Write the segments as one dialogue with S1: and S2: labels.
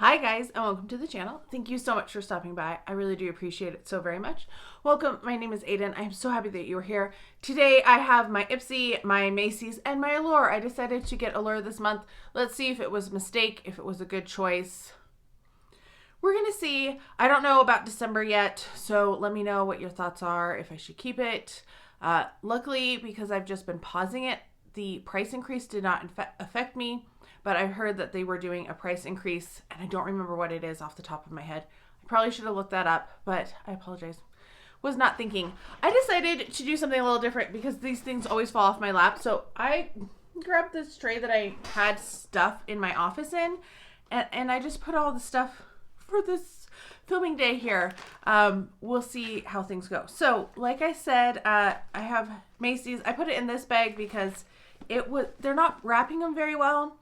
S1: Hi guys, and welcome to the channel. Thank you so much for stopping by. I really do appreciate it so very much. Welcome, my name is Aiden. I'm so happy that you are here. Today I have my Ipsy, my Macy's, and my Allure. I decided to get Allure this month. Let's see if it was a mistake, if it was a good choice. We're gonna see. I don't know about December yet, so let me know what your thoughts are, if I should keep it. Luckily, because I've just been pausing it, the price increase did not affect me. But I heard that they were doing a price increase, and I don't remember what it is off the top of my head. I probably should have looked that up, but I apologize. Was not thinking. I decided to do something a little different because these things always fall off my lap. So I grabbed this tray that I had stuff in my office in, and I just put all the stuff for this filming day here. We'll see how things go. So, like I said, I have Macy's. I put it in this bag because they're not wrapping them very well.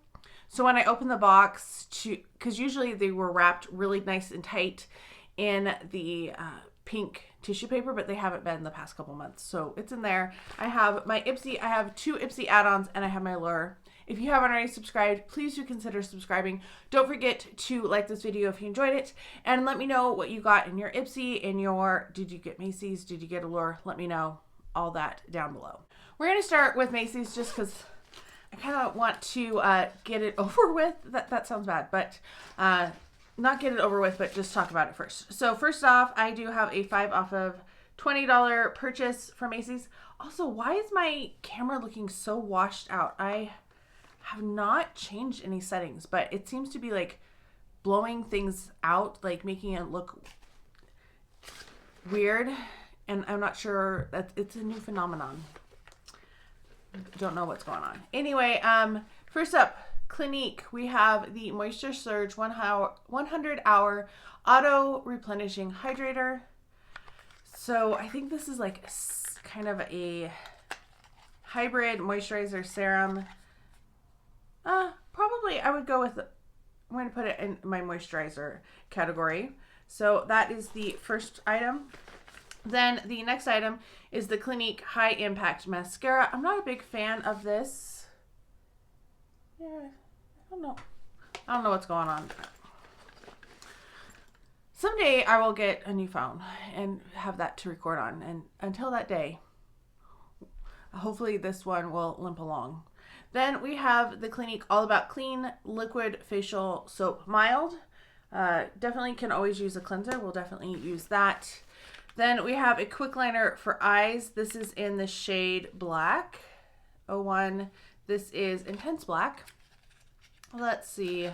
S1: So when I opened the box, because usually they were wrapped really nice and tight in the pink tissue paper, but they haven't been the past couple months. So it's in there. I have my Ipsy. I have 2 Ipsy add-ons, and I have my Allure. If you haven't already subscribed, please do consider subscribing. Don't forget to like this video if you enjoyed it, and let me know what you got in your Ipsy, did you get Macy's, did you get Allure? Let me know all that down below. We're going to start with Macy's just because I kind of want to get it over with. That sounds bad, but not get it over with, but just talk about it first. So first off, I do have a 5 off of $20 purchase from Macy's. Also, why is my camera looking so washed out? I have not changed any settings, but it seems to be like blowing things out, like making it look weird. And I'm not sure that it's a new phenomenon. Don't know what's going on. Anyway, first up, Clinique. We have the Moisture Surge 100-hour auto replenishing hydrator. So I think this is like kind of a hybrid moisturizer serum. Probably I would go with, I'm going to put it in my moisturizer category. So that is the first item. Then the next item is the Clinique High Impact Mascara. I'm not a big fan of this. Yeah, I don't know what's going on. Someday I will get a new phone and have that to record on. And until that day, hopefully this one will limp along. Then we have the Clinique All About Clean Liquid Facial Soap Mild. Definitely can always use a cleanser. We'll definitely use that. Then we have a quick liner for eyes. This is in the shade Black 01. This is Intense Black. Let's see.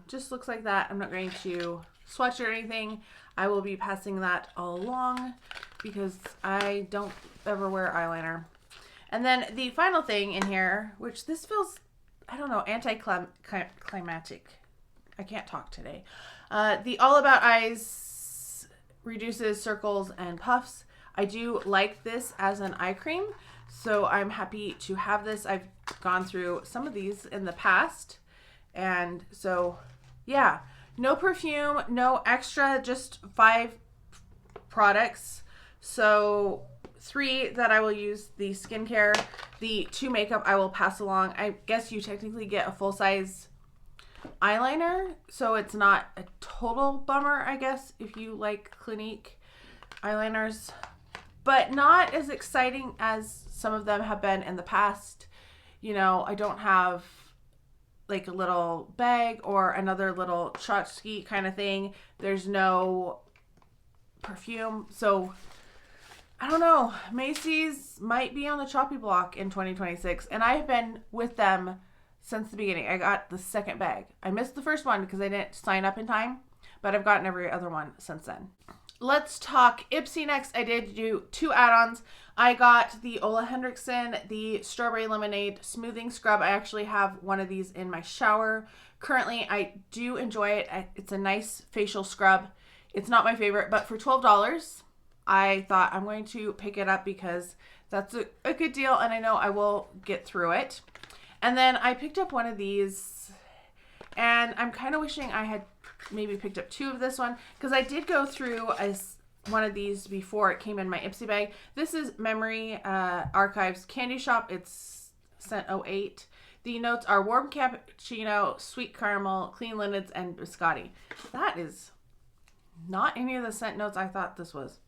S1: Just looks like that. I'm not going to swatch or anything. I will be passing that all along because I don't ever wear eyeliner. And then the final thing in here, which this feels, I don't know, anticlimactic. I can't talk today. The All About Eyes reduces circles and puffs. I do like this as an eye cream, so I'm happy to have this. I've gone through some of these in the past, and so yeah, no perfume, no extra, just 5 products. So 3 that I will use the skincare, the 2 makeup I will pass along. I guess you technically get a full-size eyeliner, so it's not a total bummer, I guess, if you like Clinique eyeliners, but not as exciting as some of them have been in the past. You know, I don't have like a little bag or another little tchotchke kind of thing. There's no perfume, so I don't know. Macy's might be on the choppy block in 2026, and I've been with them since the beginning. I got the second bag. I missed the first one because I didn't sign up in time, but I've gotten every other one since then. Let's talk Ipsy next. I did do 2 add-ons. I got the Ole Henriksen, the Strawberry Lemonade Smoothing Scrub. I actually have one of these in my shower. Currently, I do enjoy it. It's a nice facial scrub. It's not my favorite, but for $12, I thought I'm going to pick it up because that's a good deal, and I know I will get through it. And then I picked up one of these, and I'm kind of wishing I had maybe picked up 2 of this one, because I did go through one of these before it came in my Ipsy bag. This is Memory Archives Candy Shop. It's scent 08. The notes are warm cappuccino, sweet caramel, clean linens, and biscotti. That is not any of the scent notes I thought this was.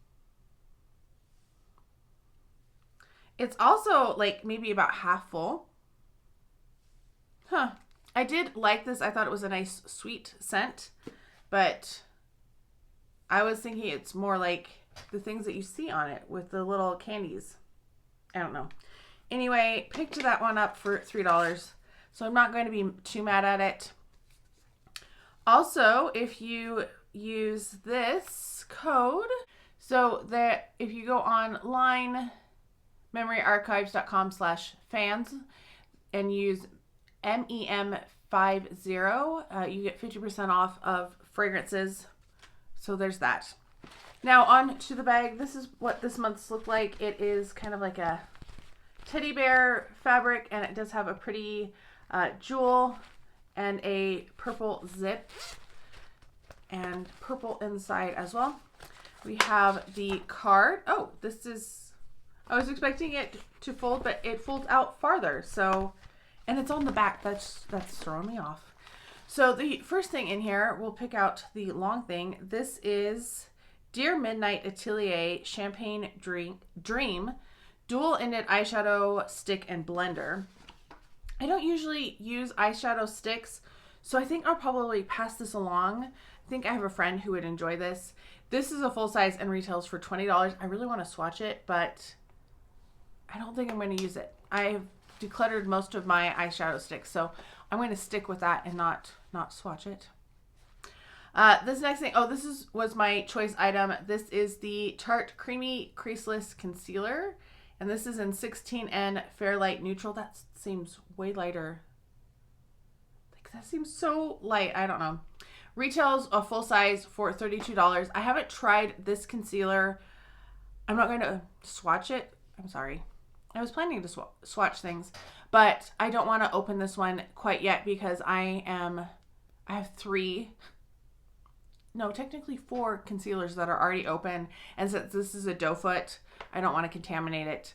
S1: It's also like maybe about half full. Huh. I did like this. I thought it was a nice sweet scent, but I was thinking it's more like the things that you see on it with the little candies. I don't know. Anyway, picked that one up for $3, so I'm not going to be too mad at it. Also, if you use this code, so that if you go online, memoryarchives.com/fans, and use MEM50, you get 50% off of fragrances. So there's that. Now on to the bag. This is what this month's look like. It is kind of like a teddy bear fabric, and it does have a pretty jewel and a purple zip and purple inside as well. We have the card. Oh, this is, I was expecting it to fold, but it folds out farther. So, and it's on the back. That's throwing me off. So the first thing in here, we'll pick out the long thing. This is Dear Midnight Atelier Champagne Dream dual-ended eyeshadow stick and blender. I don't usually use eyeshadow sticks, so I think I'll probably pass this along. I think I have a friend who would enjoy this. This is a full size and retails for $20. I really want to swatch it, but I don't think I'm going to use it. I've decluttered most of my eyeshadow sticks, so I'm going to stick with that and not swatch it. This next thing, was my choice item. This is the Tarte Creamy Creaseless Concealer, and this is in 16N Fairlight Neutral. That seems way lighter. Like, that seems so light. I don't know. Retails a full size for $32. I haven't tried this concealer. I'm not going to swatch it. I'm sorry. I was planning to swatch things, but I don't want to open this one quite yet because I have technically 4 concealers that are already open. And since this is a doe foot, I don't want to contaminate it.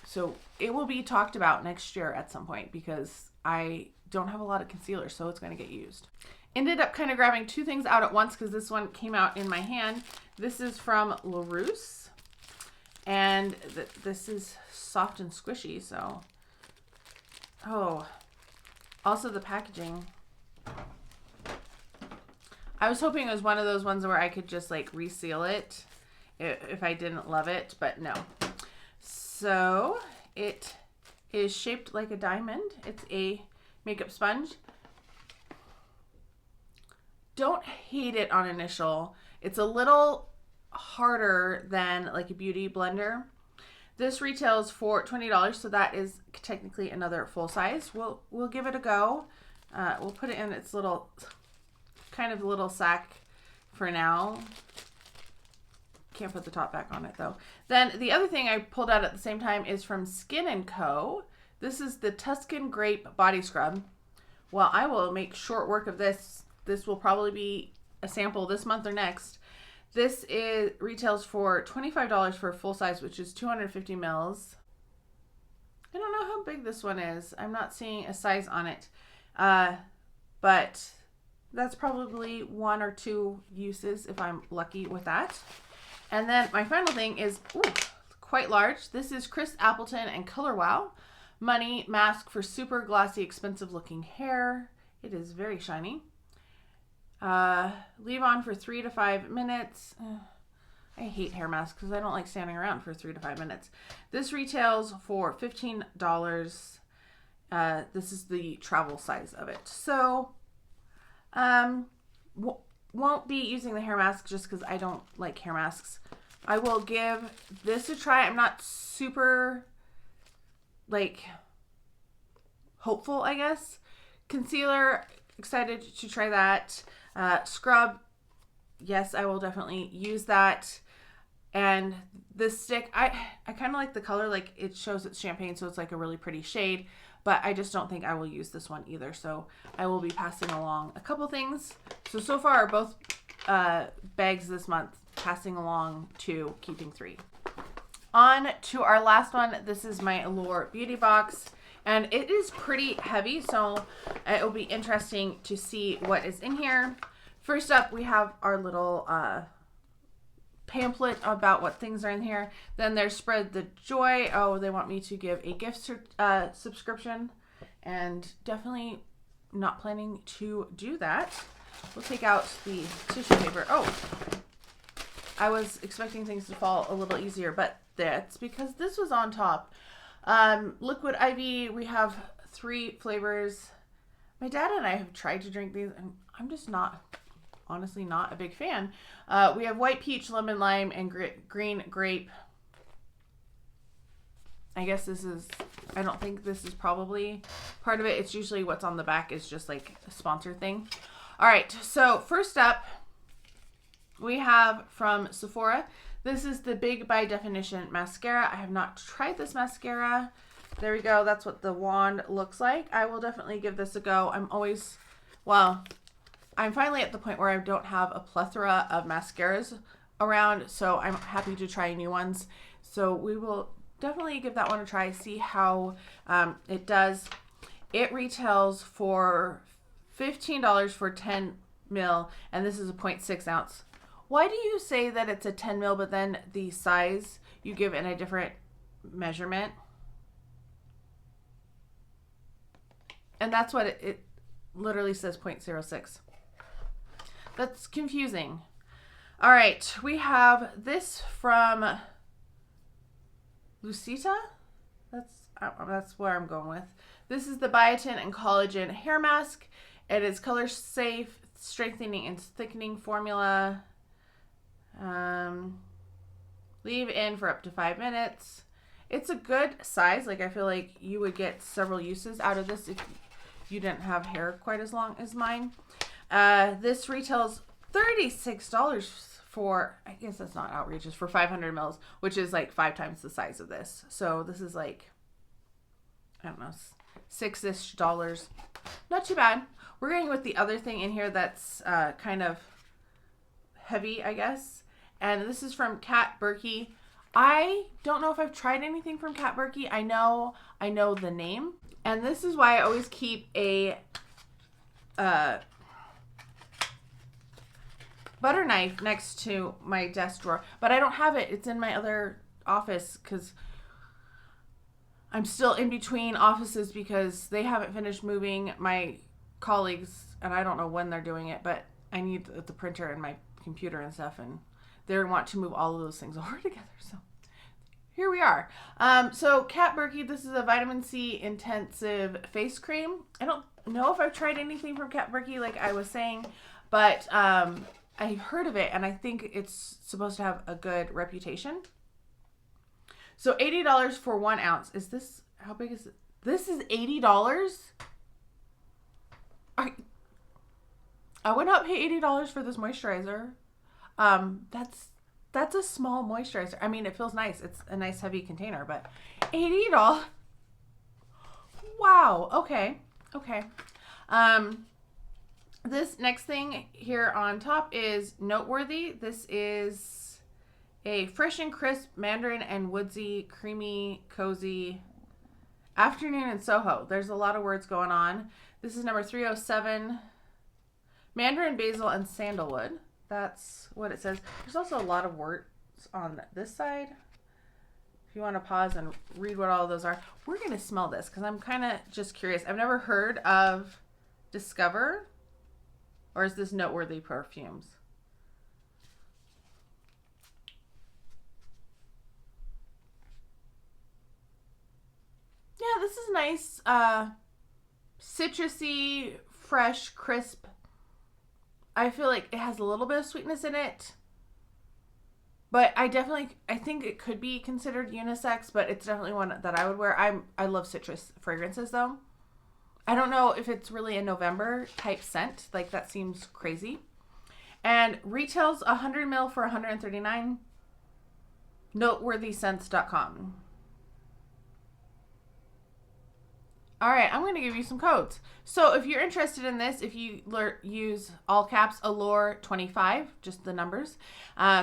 S1: So it will be talked about next year at some point because I don't have a lot of concealer, so it's going to get used. Ended up kind of grabbing 2 things out at once because this one came out in my hand. This is from LaRousse, and this is soft and squishy. So, also the packaging. I was hoping it was one of those ones where I could just like reseal it if I didn't love it, but no. So it is shaped like a diamond. It's a makeup sponge. Don't hate it on initial. It's a little harder than like a beauty blender. This retails for $20, so that is technically another full size. We'll give it a go. We'll put it in its little sack for now. Can't put the top back on it though. Then the other thing I pulled out at the same time is from Skin & Co. This is the Tuscan Grape Body Scrub. Well, I will make short work of this. This will probably be a sample this month or next. This retails for $25 for a full size, which is 250 mils. I don't know how big this one is. I'm not seeing a size on it. But that's probably 1 or 2 uses if I'm lucky with that. And then my final thing is quite large. This is Chris Appleton and Color Wow Money Mask for super glossy, expensive looking hair. It is very shiny. Leave on for 3 to 5 minutes. I hate hair masks because I don't like standing around for 3 to 5 minutes. This retails for $15. This is the travel size of it. So, won't be using the hair mask just because I don't like hair masks. I will give this a try. I'm not super hopeful, I guess. Concealer, excited to try that. Scrub, yes, I will definitely use that. And this stick, I kind of like the color. Like, it shows it's champagne, so it's like a really pretty shade. But I just don't think I will use this one either. So I will be passing along a couple things. So far, both bags this month, passing along 2, keeping 3. On to our last one. This is my Allure Beauty Box. And it is pretty heavy, so it will be interesting to see what is in here. First up, we have our little pamphlet about what things are in here. Then there's Spread the Joy. Oh, they want me to give a gift subscription, and definitely not planning to do that. We'll take out the tissue paper. Oh, I was expecting things to fall a little easier, but that's because this was on top. Liquid IV, we have 3 flavors. My dad and I have tried to drink these, and I'm just honestly not a big fan. We have white peach, lemon lime, and green grape. I guess I don't think this is probably part of it. It's usually what's on the back is just like a sponsor thing. All right, so first up, we have from Sephora. This is the Big by Definition mascara. I have not tried this mascara. There we go. That's what the wand looks like. I will definitely give this a go. I'm finally at the point where I don't have a plethora of mascaras around, so I'm happy to try new ones. So we will definitely give that one a try, see how it does. It retails for $15 for 10 mil, and this is a 0.6 ounce. Why do you say that it's a 10 mil, but then the size you give in a different measurement? And that's what it literally says 0.06. That's confusing. All right, we have this from Lucita. That's where I'm going with. This is the biotin and collagen hair mask. It is color safe, strengthening and thickening formula. Leave in for up to 5 minutes. It's a good size. Like, I feel like you would get several uses out of this if you didn't have hair quite as long as mine. This retails $36 for, I guess that's not outrageous, for 500 mils, which is like 5 times the size of this. So this is like, I don't know, $6-ish. Not too bad. We're going with the other thing in here that's kind of heavy, I guess. And this is from Kat Berkey. I don't know if I've tried anything from Kat Berkey. I know the name. And this is why I always keep a butter knife next to my desk drawer. But I don't have it. It's in my other office because I'm still in between offices because they haven't finished moving, my colleagues, and I don't know when they're doing it, but I need the printer and my computer and stuff, and they want to move all of those things over together. So here we are. So Kat Berkey, this is a vitamin C intensive face cream. I don't know if I've tried anything from Kat Berkey, like I was saying, but I heard of it, and I think it's supposed to have a good reputation. So $80 for 1 ounce. Is this, how big is it? This is $80? I would not pay $80 for this moisturizer. That's a small moisturizer. I mean, it feels nice. It's a nice heavy container, but $80. Wow. Okay. This next thing here on top is noteworthy. This is a fresh and crisp mandarin and woodsy, creamy, cozy afternoon in Soho. There's a lot of words going on. This is number 307. Mandarin, basil, and sandalwood. That's what it says. There's also a lot of words on this side. If you want to pause and read what all of those are. We're going to smell this because I'm kind of just curious. I've never heard of Discover, or is this Noteworthy Perfumes? Yeah, this is nice. Citrusy, fresh, crisp. I feel like it has a little bit of sweetness in it. But I think it could be considered unisex, but it's definitely one that I would wear. I love citrus fragrances though. I don't know if it's really a November type scent. Like, that seems crazy. And retails 100 ml for $139. Noteworthyscents.com. All right, I'm going to give you some codes. So if you're interested in this, if you use all caps Allure 25, just the numbers,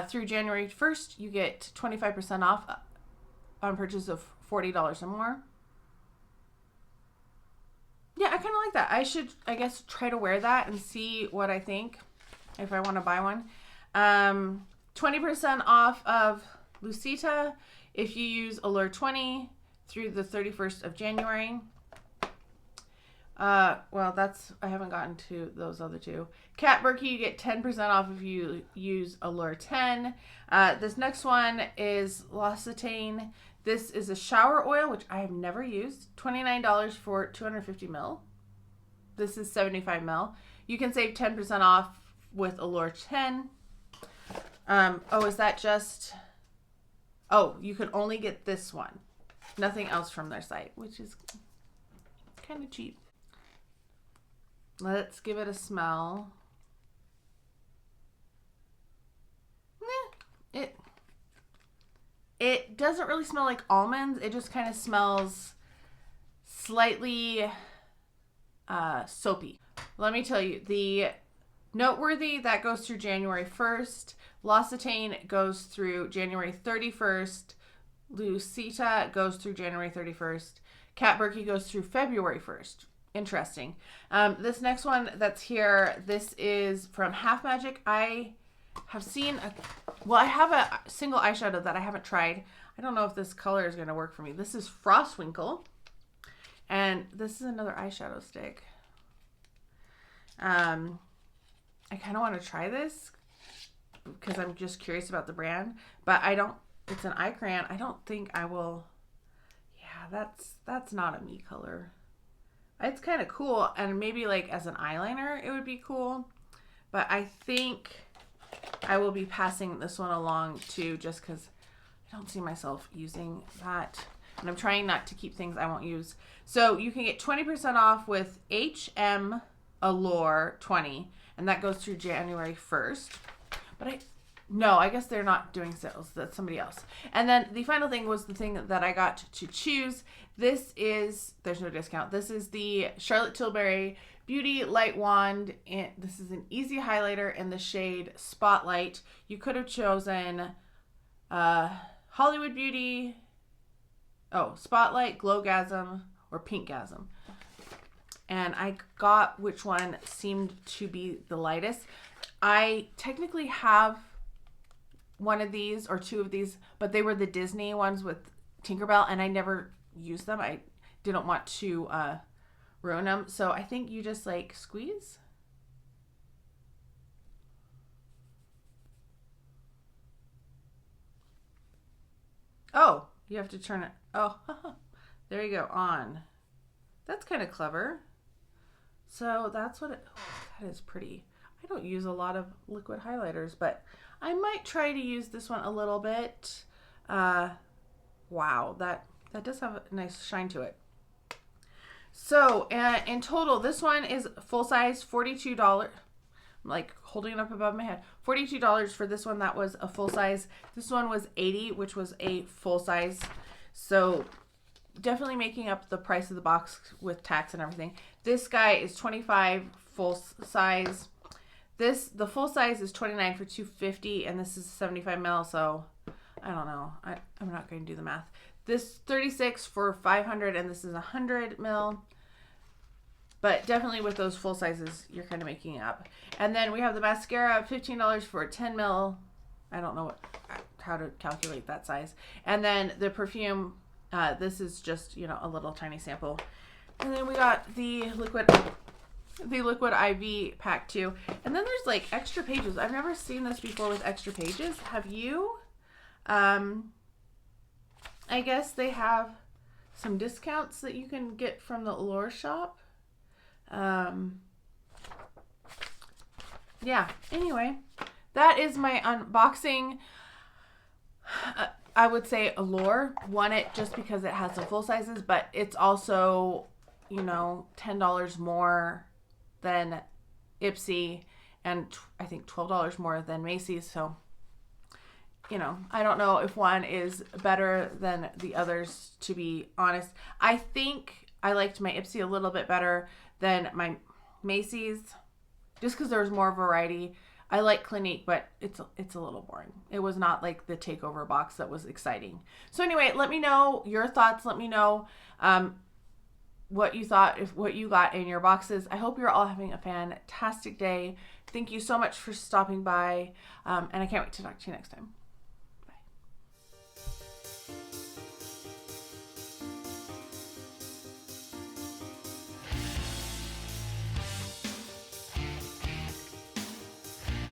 S1: through January 1st, you get 25% off on purchase of $40 or more. Yeah, I kind of like that. I should, I guess, try to wear that and see what I think if I want to buy one. 20% off of Lucita if you use Allure 20 through the 31st of January. Well, I haven't gotten to those other two. Cat Berkey, you get 10% off if you use Allure 10. This next one is L'Occitane. This is a shower oil, which I have never used. $29 for 250 ml. This is 75 ml. You can save 10% off with Allure 10. Is that just... Oh, you can only get this one. Nothing else from their site, which is kind of cheap. Let's give it a smell. It doesn't really smell like almonds. It just kind of smells slightly soapy. Let me tell you, the Noteworthy, that goes through January 1st. L'Occitane goes through January 31st. Lucita goes through January 31st. Cat Berkey goes through February 1st. Interesting. This next one that's here, this is from Half Magic. I have seen, I have a single eyeshadow that I haven't tried. I don't know if this color is going to work for me. This is Frostwinkle. And this is another eyeshadow stick. I kind of want to try this because I'm just curious about the brand, but it's an eye crayon. I don't think I will. Yeah, that's not a me color. It's kind of cool, and maybe like as an eyeliner it would be cool, but I think I will be passing this one along too, just because I don't see myself using that, and I'm trying not to keep things I won't use. So you can get 20% off with HM Allure 20, and that goes through January 1st. But I guess they're not doing sales. That's somebody else. And then the final thing was the thing that I got to choose. There's no discount. This is the Charlotte Tilbury Beauty Light Wand. And this is an easy highlighter in the shade Spotlight. You could have chosen Hollywood Beauty, Spotlight, Glowgasm, or Pinkgasm. And I got which one seemed to be the lightest. I technically have one of these or two of these, but they were the Disney ones with Tinkerbell, and I never used them. I didn't want to ruin them. So I think you just like squeeze. Oh, you have to turn it. Oh, there you go, on. That's kind of clever. So that's what that is pretty. I don't use a lot of liquid highlighters, but I might try to use this one a little bit. Wow, that does have a nice shine to it. So in total, this one is full size, $42. I'm like holding it up above my head. $42 for this one. That was a full size. This one was $80, which was a full size. So definitely making up the price of the box with tax and everything. This guy is $25 full size. The full size is $29 for $250, and this is 75 ml. So I don't know. I'm not going to do the math. This $36 for $500, and this is 100 ml. But definitely with those full sizes, you're kind of making it up. And then we have the mascara, $15 for 10 ml. I don't know how to calculate that size. And then the perfume. This is just, a little tiny sample. And then we got the liquid IV pack too. And then there's like extra pages. I've never seen this before with extra pages. Have you? I guess they have some discounts that you can get from the Allure shop. Yeah, anyway, that is my unboxing. I would say Allure won it just because it has some full sizes, but it's also, $10 more than Ipsy and I think $12 more than Macys. So, I don't know if one is better than the others, to be honest. I think I liked my Ipsy a little bit better than my Macys just because there was more variety. I like Clinique, but it's a little boring. It was not like the takeover box that was exciting. So anyway, let me know your thoughts. Let me know what you thought, if what you got in your boxes. I hope you're all having a fantastic day. Thank you so much for stopping by, and I can't wait to talk to you next time.